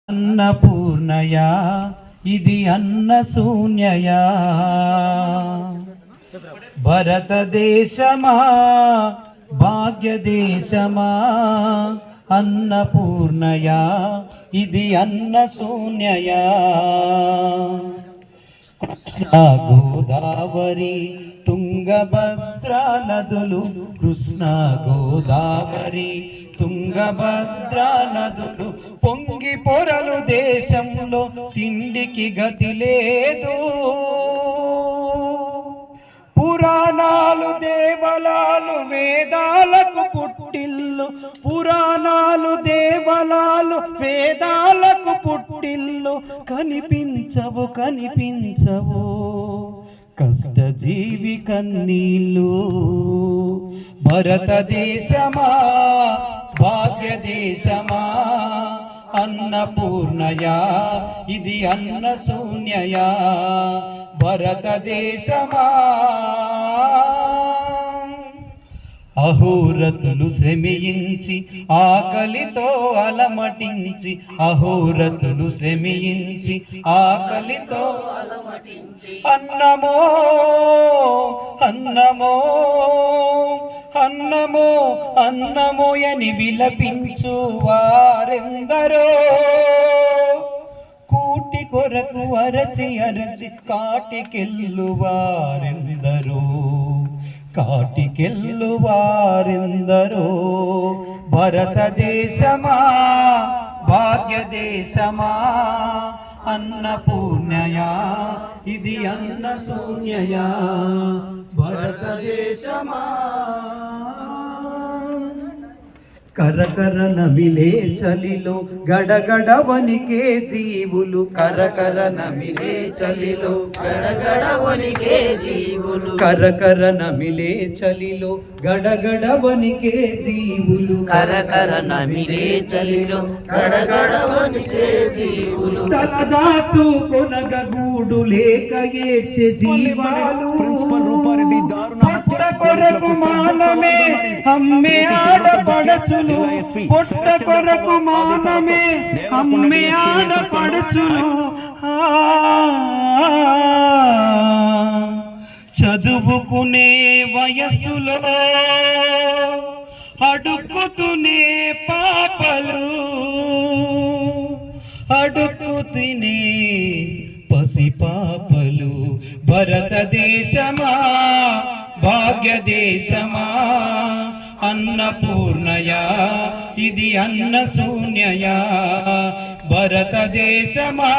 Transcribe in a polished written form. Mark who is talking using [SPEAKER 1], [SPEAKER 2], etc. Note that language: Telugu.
[SPEAKER 1] అన్నపూర్ణయా ఇది అన్నశూన్యయా భారతదేశమా భాగ్యదేశమా అన్నపూర్ణయా ఇది అన్నశూన్యయా కృష్ణా గోదావరి తుంగభద్రా నదులు కృష్ణా గోదావరి తుంగభద్రా నదులు పొంగి పొరలు దేశంలో తిండికి గతి లేదు పురాణాలు దేవలాలు వేదాలకు పుట్టిల్లు పురాణాలు దేవలాలు వేదాలకు పుట్టిల్లు కనిపించవు కనిపించవు కష్టజీవి కన్నీళ్ళు భారతదేశమా భాగ్యదేశమా అన్నపూర్ణయా ఇది అన్నశూన్యయా భారతదేశమా అహోరతులు శ్రమించి ఆకలితో అలమటించి అహోరతులు శ్రమించి ఆకలితో అలమటించి అన్నమో అన్నమో అన్నమో అన్నమో అని విలపించు వారెందరో కూటి కొరకు అరచి అరచి కాటికెళ్ళు వారెందరో కాటికెళ్ళు వారెందరో భారతదేశమా భాగ్యదేశమా అన్నపూర్ణయా ఇది అన్నశూన్యయా భారతదేశమా కరకర నమిలే చలిలో గడగడ వనికే జీవులు కరకర నమిలే చలిలో గడగడ వనికే జీవులు కరకర నమిలే చలిలో గడగడ వనికే జీవులు
[SPEAKER 2] కరకర నమిలే చలిలో గడగడ వనికే జీవులు
[SPEAKER 1] తలదాచు కొనగ గూడు లేక ఏడ్చే జీవాలు పుట్ట కొరకు మానమే అమ్మే ఆడపడచులు పుట్ట కొరకు మానమే అమ్మే ఆడపడచులు చదువుకునే వయస్సులో అడుక్కుతునే పాపలు అడుక్కుతునే పసిపాపలు భారతదేశమా భాగ్యదేశమా అన్నపూర్ణయా ఇది అన్నశూన్యయా భారతదేశమా